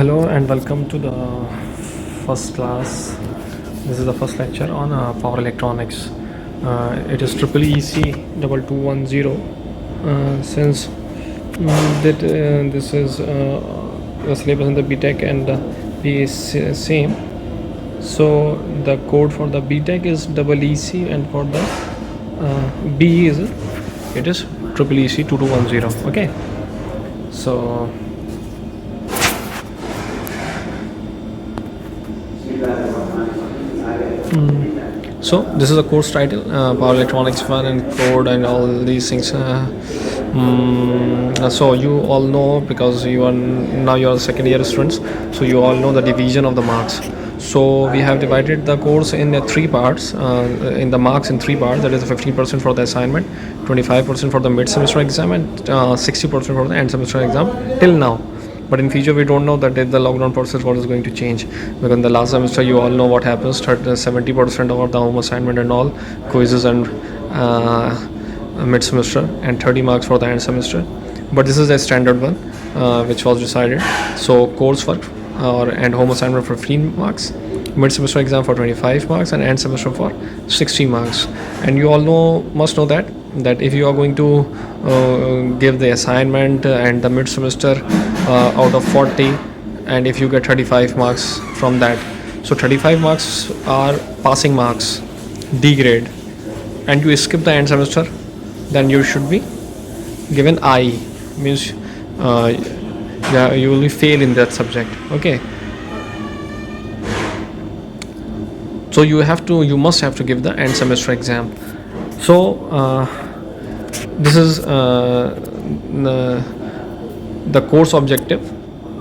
Hello and welcome to the first class. This is the first lecture on power electronics. It is triple EC 2210. Since this is the syllabus in the BTech and B is same, so the code for the BTech is double EC and for the B is triple EC 2210. Okay, so. So this is a course title, Power Electronics 1 and code and all these things. So you all know, because you are second year students, so you all know the division of the marks. So we have divided the course in three parts, in the marks in three parts. That is 15% for the assignment, 25% for the mid semester exam, and 60% for the end semester exam till now. But in future we don't know that if the lockdown process what is going to change, because in the last semester you all know what happens. 70% of the home assignment and all quizzes and mid semester, and 30 marks for the end semester. But this is a standard one which was decided. So coursework and home assignment for 15 marks, mid semester exam for 25 marks, and end semester for 60 marks. And you all must know that if you are going to give the assignment and the mid semester out of 40, and if you get 35 marks from that, so 35 marks are passing marks, D grade, and you skip the end semester, then you should be given I, means you will fail in that subject. Okay, so you must have to give the end semester exam. So this is the course objective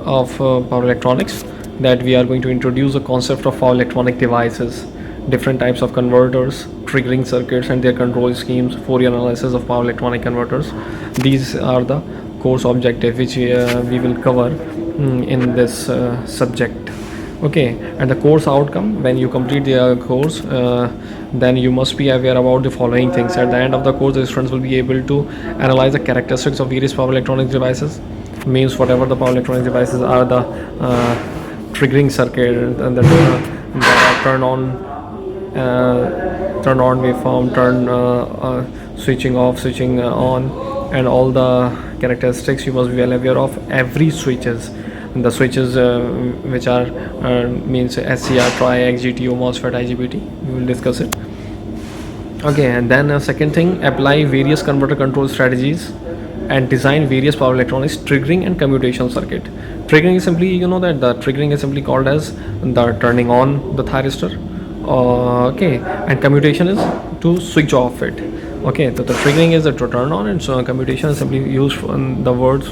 of power electronics, that we are going to introduce the concept of power electronic devices, different types of converters, triggering circuits and their control schemes, Fourier analysis of power electronic converters. These are the course objective which we will cover in this subject. Okay, and the course outcome, when you complete the course, then you must be aware about the following things. At the end of the course, the students will be able to analyze the characteristics of various power electronic devices, means whatever the power electronic devices are, the triggering circuit and the turn on waveform, switching off, switching on, and all the characteristics you must be well aware of every switches. The switches which are means SCR, TRIAC, GTO, MOSFET, IGBT, we will discuss it. Okay, and then second thing, apply various converter control strategies and design various power electronics triggering and commutation circuit. Triggering is simply, that the triggering is simply called as the turning on the thyristor. Okay, and commutation is to switch off it. Okay, so the triggering is to turn on, and so commutation is simply used for the words.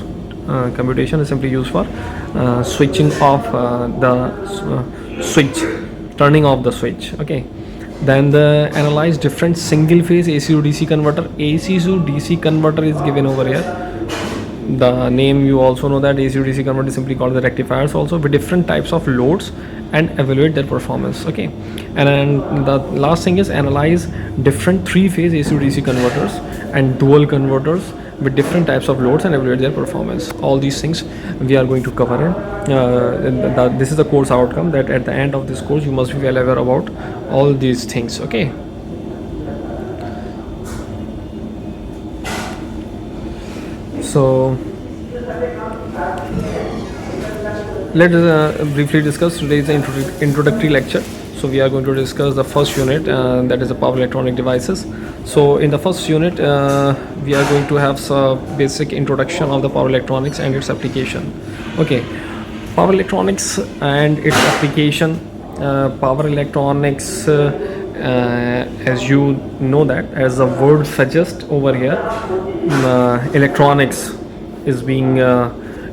Commutation is simply used for switching off the switch, turning off the switch. Okay, then the analyze different single phase AC to DC converter. AC to DC converter is given over here. The name, you also know that AC to DC converter is simply called the rectifiers also, with different types of loads, and evaluate their performance. Okay, and then the last thing is analyze different three phase AC to DC converters and dual converters with different types of loads and evaluate their performance. All these things we are going to cover in. This is the course outcome, that at the end of this course you must be well aware about all these things. Okay, so let us briefly discuss today's introductory lecture. So we are going to discuss the first unit, that is the power electronic devices. So in the first unit we are going to have some basic introduction of the power electronics and its application. Okay, power electronics and its application. Power electronics, as you know, that as the word suggests over here, electronics is being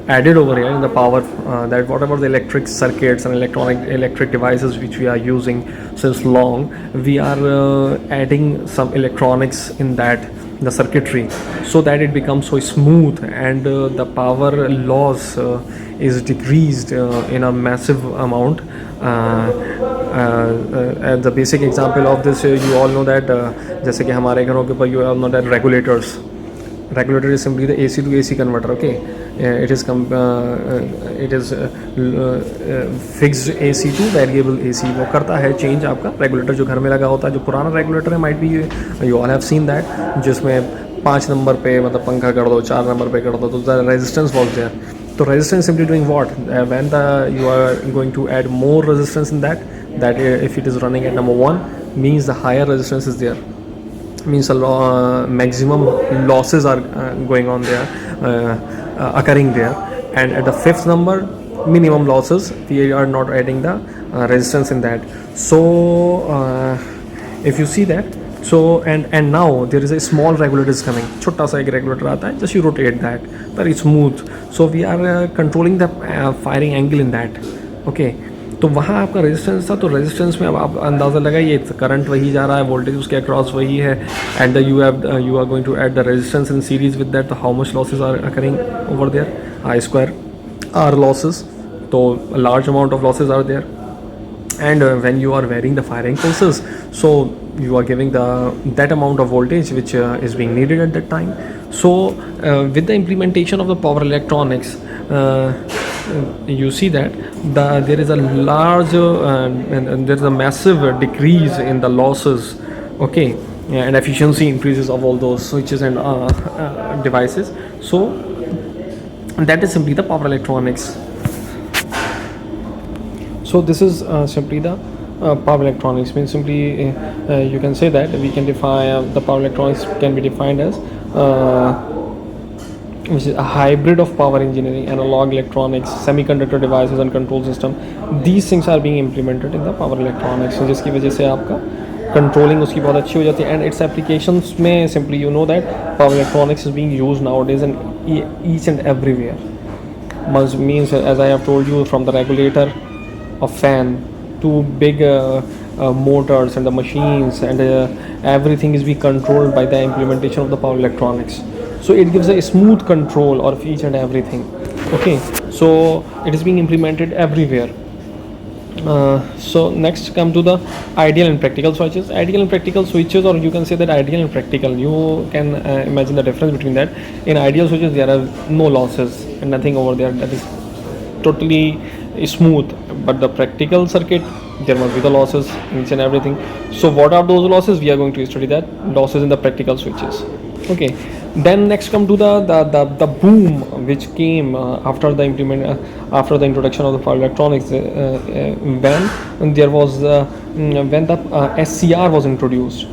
added over here in the power, that whatever the electric circuits and electric devices which we are using since long, we are adding some electronics in that, the circuitry, so that it becomes so smooth, and the power loss is decreased in a massive amount. And the basic example of this, you all know that जैसे कि हमारे घरों के ऊपर you all know that regulator is simply the AC to AC converter. Okay, it is fixed AC to variable AC. वो करता है change आपका regulator जो घर में लगा होता है, जो पुराना regulator है, might be you all have seen that, जिसमें 5 नंबर पे मतलब पंखा कर दो, 4 नंबर पे कर दो, तो the resistance was there. So resistance simply doing what? When you are going to add more resistance in that if it is running at number 1, means the higher resistance is there, means maximum losses are going on there, occurring there, and at the 5th number minimum losses, we are not adding the resistance in that. So if you see that, so and now there is a small regulator is coming, छोटा सा एक regulator आता है, just you rotate that, very smooth. So we are controlling the firing angle in that. Okay, तो वहाँ आपका resistance था, तो रेजिस्टेंस में अब आप अंदाज़ा लगाइए, करंट वही जा रहा है, वोल्टेज उसके अक्रॉस वही है, and you are going to add the resistance in series with that, तो how much losses are occurring over there, I square R losses, तो large amount of losses are there. And when you are varying the firing pulses, so you are giving that amount of voltage which is being needed at that time. So with the implementation of the power electronics, you see that there is a large and there is a massive decrease in the losses, okay, and efficiency increases of all those switches and devices. So that is simply the power electronics. So this is simply the power electronics. Means simply you can say that we can define the power electronics can be defined as which is a hybrid of power engineering, analog electronics, semiconductor devices and control system. These things are being implemented in the power electronics. So जिसकी वजह से आपका controlling उसकी बहुत अच्छी हो जाती है, and its applications में simply you know that power electronics is being used nowadays in each and everywhere. Means as I have told you, from the regulator of fan to big motors and the machines and everything is being controlled by the implementation of the power electronics. So it gives a smooth control of each and everything. Okay, so it is being implemented everywhere. So next come to the ideal and practical switches. Ideal and practical switches, or you can say that ideal and practical, you can imagine the difference between that. In ideal switches there are no losses and nothing over there, that is totally smooth, but the practical circuit there must be the losses, each and everything. So what are those losses? We are going to study that losses in the practical switches. Okay, then next come to the boom which came after the introduction of the power electronics, when there was when the SCR was introduced.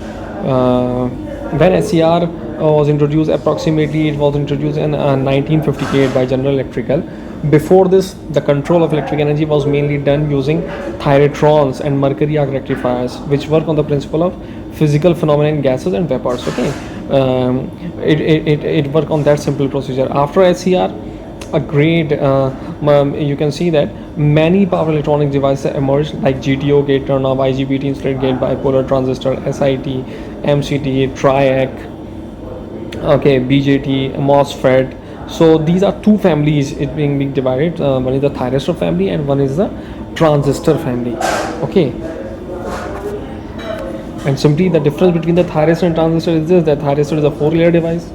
When SCR was introduced, approximately it was introduced in 1958 by General Electrical. Before this, the control of electric energy was mainly done using thyratrons and mercury arc rectifiers, which work on the principle of physical phenomena in gases and vapors. Okay, it work on that simple procedure. After SCR, a great you can see that many power electronic devices emerged, like GTO, gate turn off, IGBT, insulated gate bipolar transistor, SIT, MCT, TRIAC, okay, BJT, MOSFET. So these are two families, it being divided. One is the thyristor family and one is the transistor family. Okay, and simply the difference between the thyristor and transistor is this, that thyristor is a 4-layer device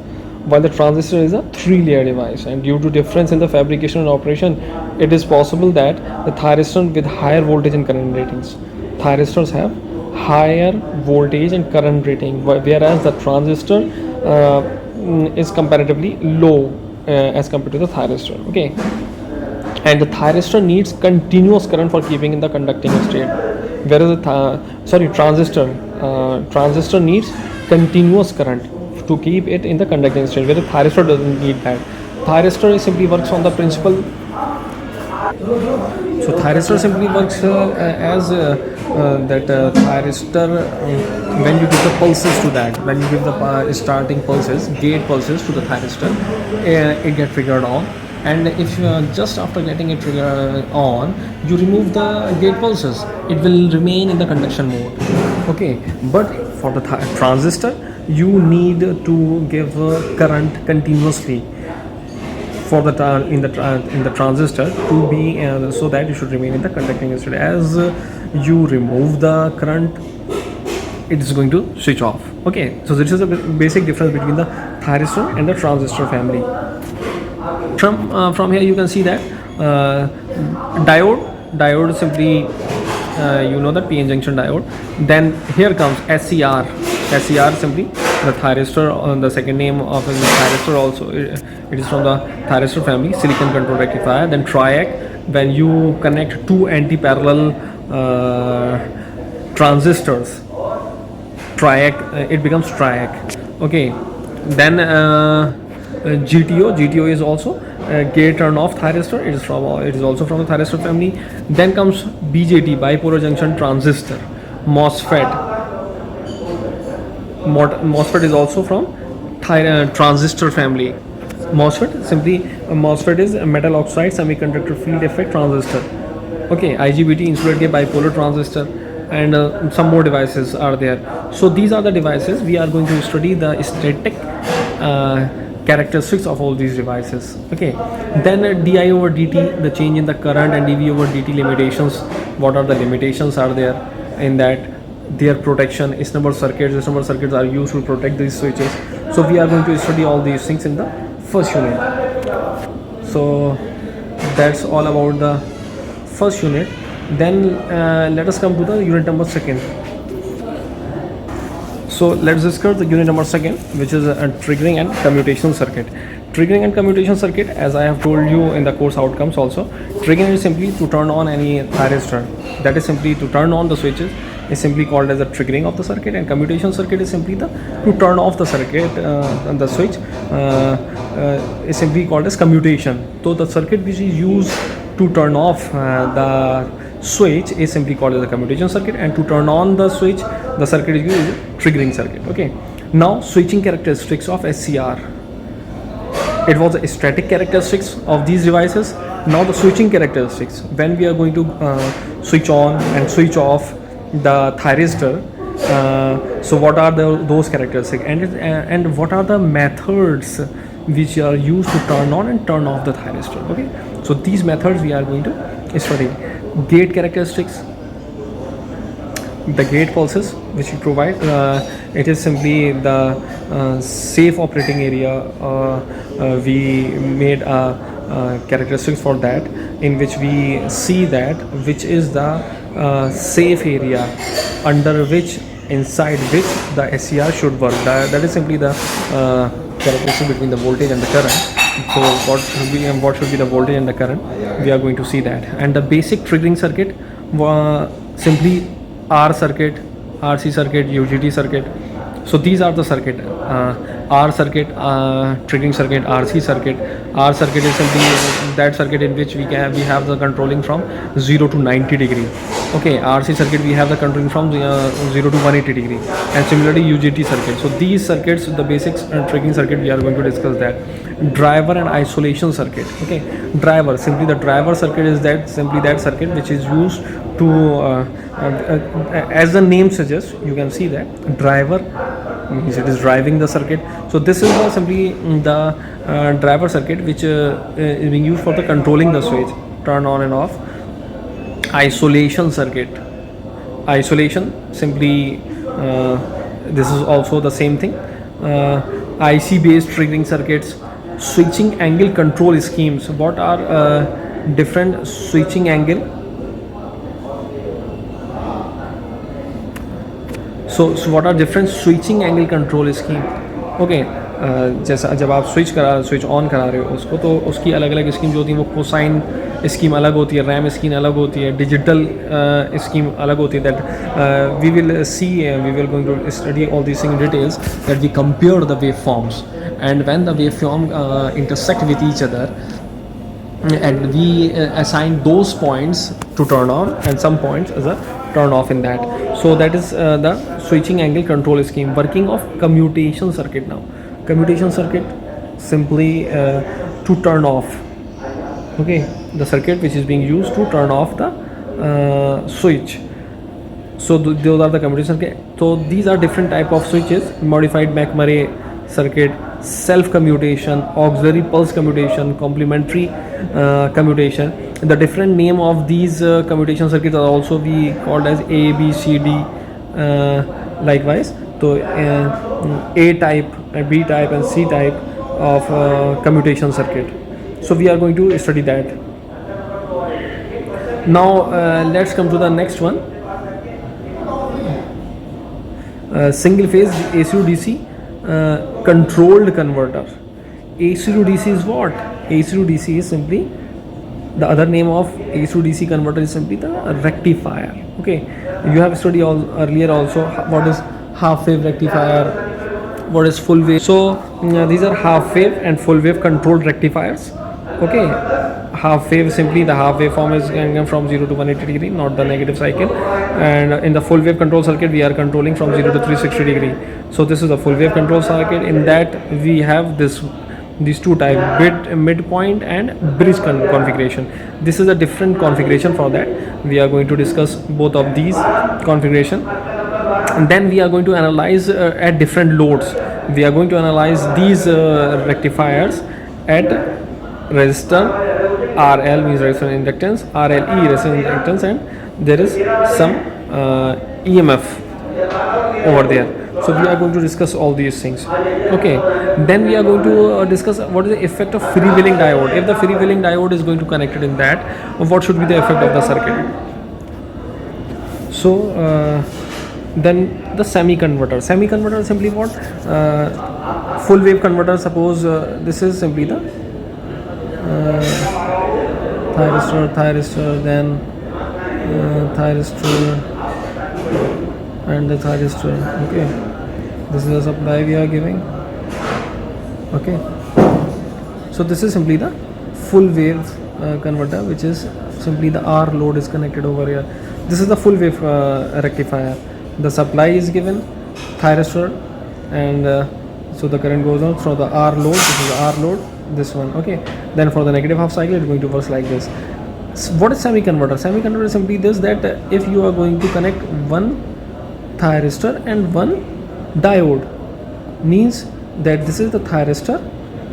while the transistor is a 3-layer device, and due to difference in the fabrication and operation, it is possible that the thyristor with higher voltage and current ratings, thyristors have higher voltage and current rating, whereas the transistor is comparatively low as compared to the thyristor. Okay, and the thyristor needs continuous current for keeping in the conducting state, whereas the transistor needs continuous current to keep it in the conducting state, whereas the thyristor doesn't need that. Thyristor simply works on the principle. So thyristor simply works as that thyristor, when you give the pulses to that, when you give the starting pulses, gate pulses to the thyristor, it gets triggered on, and if just after getting it triggered on, you remove the gate pulses, it will remain in the conduction mode. Okay, but for the transistor, you need to give current continuously for the in the transistor to be so that you should remain in the conducting state. As you remove the current it is going to switch off. Okay, so this is the basic difference between the thyristor and the transistor family. From here you can see that diode simply you know that PN junction diode. Then here comes SCR simply the thyristor, the second name of the thyristor also, it is from the thyristor family, silicon control rectifier. Then triac, when you connect two anti-parallel transistors, triac, it becomes triac. Okay, then GTO is also gate turn off thyristor, it is also from the thyristor family. Then comes BJT, bipolar junction transistor. MOSFET is also from transistor family. MOSFET is a metal oxide semiconductor field effect transistor. Okay, IGBT, insulated gate bipolar transistor, and some more devices are there. So these are the devices. We are going to study the static characteristics of all these devices. Okay, then di over dt, the change in the current, and dv over dt limitations. What are the limitations are there in that? Their protection, S-number circuits are used to protect these switches. So we are going to study all these things in the first unit. So that's all about the first unit. Then let us come to the unit number 2. So let's discuss the unit number 2, which is a triggering and commutation circuit. Triggering and commutation circuit, as I have told you in the course outcomes also, triggering is simply to turn on any thyristor. That is simply to turn on the switches, is simply called as the triggering of the circuit, and commutation circuit is simply to turn off the circuit, the switch is simply called as commutation. So the circuit which is used to turn off the switch is simply called as a commutation circuit, and to turn on the switch, the circuit is used as a triggering circuit. Okay, now switching characteristics of SCR. It was the static characteristics of these devices. Now the switching characteristics, when we are going to switch on and switch off the thyristor. So what are those characteristics, and what are the methods which are used to turn on and turn off the thyristor? Okay, so these methods we are going to study. Gate characteristics, the gate pulses which we provide, it is simply the safe operating area. We made a characteristics for that, in which we see that which is the safe area under which, inside which the SCR should work. That is simply the characteristic between the voltage and the current. So what should be the voltage and the current, we are going to see that. And the basic triggering circuit, simply R circuit, RC circuit, UJT circuit. So these are the circuit. R circuit, triggering circuit, RC circuit. R circuit is simply that circuit in which we have the controlling from 0 to 90 degree. Okay, RC circuit we have the controlling from 0 to 180 degree, and similarly UJT circuit. So these circuits, the basic triggering circuit, we are going to discuss that. Driver and isolation circuit. Okay, driver, simply the driver circuit is that circuit which is used to as the name suggests, you can see that driver means it is driving the circuit. So this is simply the driver circuit which is being used for the controlling the switch, turn on and off. Isolation circuit, isolation simply this is also the same thing. IC based triggering circuits. Switching angle control schemes. What are different switching angle? So what are different switching angle control scheme? Okay, जैसा जब आप switch on करा रहे हो उसको, तो उसकी अलग अलग स्कीम जो होती है वो कोसाइन स्कीम अलग होती है, रैम स्कीम अलग होती है, डिजिटल स्कीम अलग होती है. That we will going to study all this in details, that we compare the wave forms, and when the waveform intersect with each other, and we assign those points to turn on and some points as a turn off in that. So that is the switching angle control scheme. Working of commutation circuit. Now commutation circuit, simply to turn off, okay, the circuit which is being used to turn off the switch. So those are the commutation circuit. So these are different type of switches: modified McMurray circuit, self commutation, auxiliary pulse commutation, complementary commutation. The different name of these commutation circuits are also be called as A, B, C, D, Likewise, so A type, B type, and C type of commutation circuit. So we are going to study that. Now let's come to the next one. Single phase AC to DC controlled converter. AC to DC is what? AC to DC is simply the other name of AC to DC converter is simply the rectifier. Okay, you have studied earlier also what is half wave rectifier, what is full wave. So these are half wave and full wave controlled rectifiers. Okay, half wave, simply the half wave form is going from 0 to 180 degree, not the negative cycle, and in the full wave control circuit we are controlling from 0 to 360 degree. So this is the full wave control circuit. In that we have these two type, midpoint and bridge configuration. This is a different configuration. For that we are going to discuss both of these configuration, and then we are going to analyze at different loads. We are going to analyze these rectifiers at resistor RL, means resistor inductance, RLE resistor inductance, and there is some EMF over there. So we are going to discuss all these things. Okay, then we are going to discuss what is the effect of freewheeling diode. If the freewheeling diode is going to connected in that, what should be the effect of the circuit. So then the semi converter is simply what? Full wave converter. Suppose this is simply the thyristor, then thyristor and the thyristor. Okay, this is the supply we are giving. Okay, so this is simply the full wave converter, which is simply the R load is connected over here. This is the full wave rectifier. The supply is given thyristor, and so the current goes on through the R load. This is the R load, this one. Okay, then for the negative half cycle it's going to work like this. So what is semi converter? Semi converter is simply this, that if you are going to connect one thyristor and one diode, means that this is the thyristor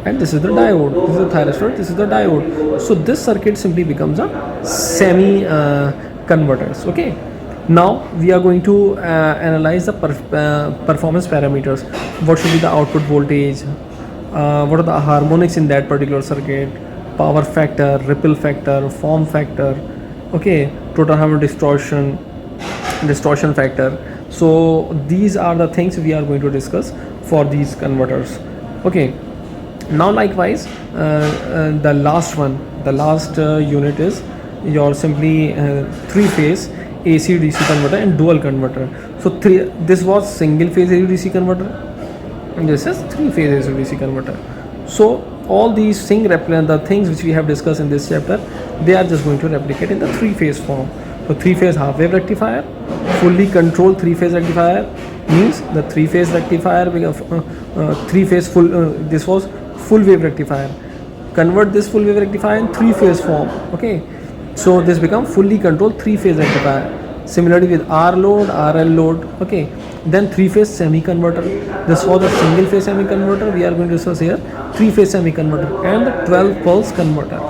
and this is the diode. This is the thyristor, this is the diode. So this circuit simply becomes a semi converters. Okay, now we are going to analyze the performance parameters. What should be the output voltage, what are the harmonics in that particular circuit, power factor, ripple factor, form factor, okay, total harmonic distortion factor. So these are the things we are going to discuss for these converters. Okay, now likewise the last unit is your simply three-phase AC DC converter and dual converter. So this was single phase AC DC converter, and this is three-phase AC DC converter. So all these things, the things which we have discussed in this chapter, they are just going to replicate in the three-phase form. So three-phase half wave rectifier, fully controlled three-phase rectifier, means the three-phase rectifier three-phase full this was full wave rectifier. Convert this full wave rectifier in three-phase form. Okay, so this become fully controlled three-phase rectifier. Similarly with R load, RL load. Okay, then three-phase semi converter. This was a single phase semi converter. We are going to discuss here three-phase semi converter and the 12 pulse converter.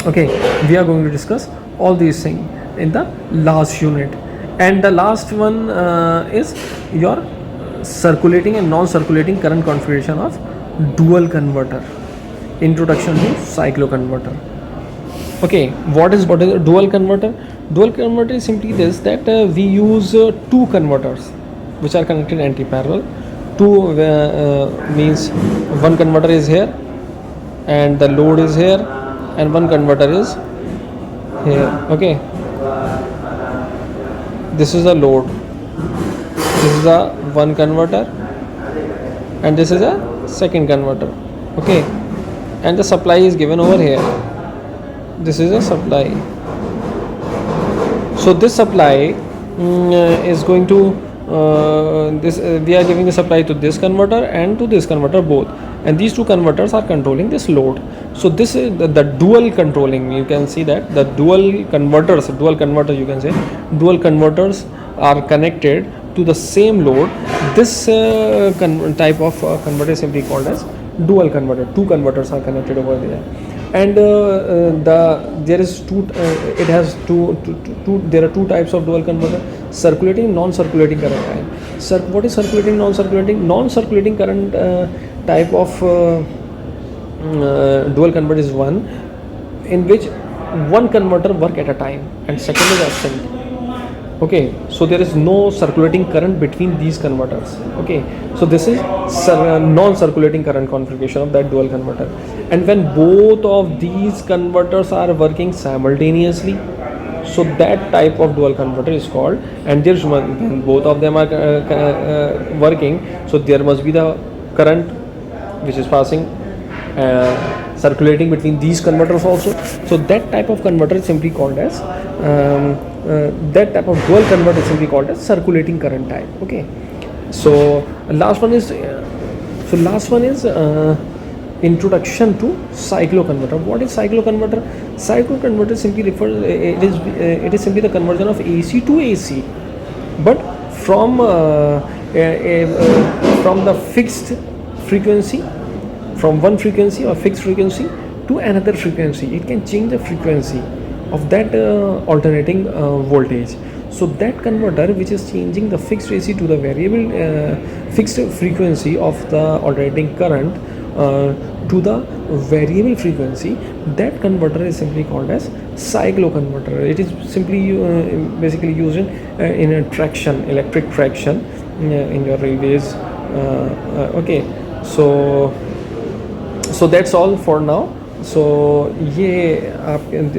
Okay, we are going to discuss all these things in the last unit, and the last one is your circulating and non-circulating current configuration of dual converter. Introduction to cycloconverter. Okay, what is a dual converter? Dual converter is simply this, that we use two converters which are connected anti-parallel. Two means one converter is here and the load is here, and one converter is here. Okay, this is a load, this is a one converter, and this is a second converter. Okay, and the supply is given over here. This is a supply. So this supply is going to we are giving the supply to this converter and to this converter both, and these two converters are controlling this load. So this is the dual controlling. You can see that the dual converters are connected to the same load. This type of converter is simply called as dual converter. Two converters are connected over there. And there is it has there are two types of dual converter: circulating, non-circulating current type. What is circulating, non-circulating current type of dual converter is one in which one converter work at a time and second is absent. Okay, so there is no circulating current between these converters. Okay, so this is non-circulating current configuration of that dual converter. And when both of these converters are working simultaneously, so that type of dual converter is called, and there's when both of them are working, so there must be the current which is passing circulating between these converters also. So that type of converter is simply called as that type of dual converter is simply called as circulating current type. Okay, so last one is introduction to cycloconverter. What is cycloconverter? Cycloconverter simply refers, it is simply the conversion of AC to AC, but from the fixed frequency, from one frequency or fixed frequency to another frequency. It can change the frequency of that alternating voltage. So that converter which is changing the fixed AC to the variable fixed frequency of the alternating current to the variable frequency, that converter is simply called as cycloconverter. It is simply basically used in a traction, electric traction in your railways. Okay, so that's all for now. So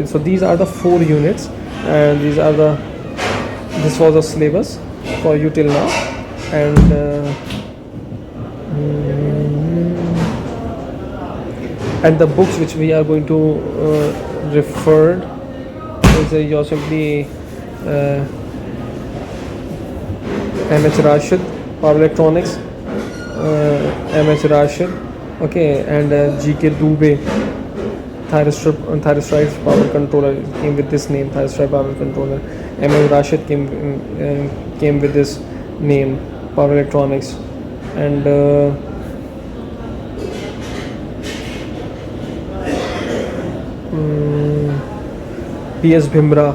so these are the 4 units, and this was a syllabus for you till now. And the books which we are going to refer is you're simply M.H. Rashid, Power Electronics, M.H. Rashid, okay, and G.K. Dubey, Thyristor Power Controller came with this name, Thyristor Power Controller. M.H. Rashid came with this name, Power Electronics, and P.S. Bhimra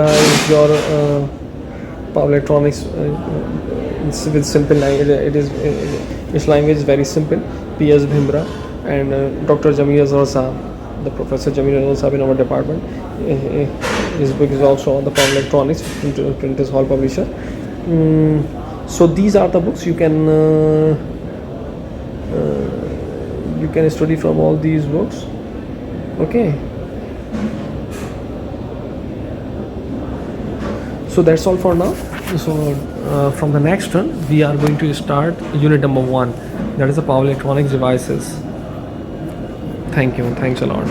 is your Power Electronics with simple language. Its language is very simple. P.S. Bhimra, and Dr. Jamil Azhar Saab, the Professor Jamil Azhar Saab in our department. His book is also on the Power Electronics, Printers Hall publisher. So these are the books you can study from all these books. Okay. So that's all for now. So from the next one we are going to start unit number 1, that is the power electronics devices. Thank you. Thanks a lot.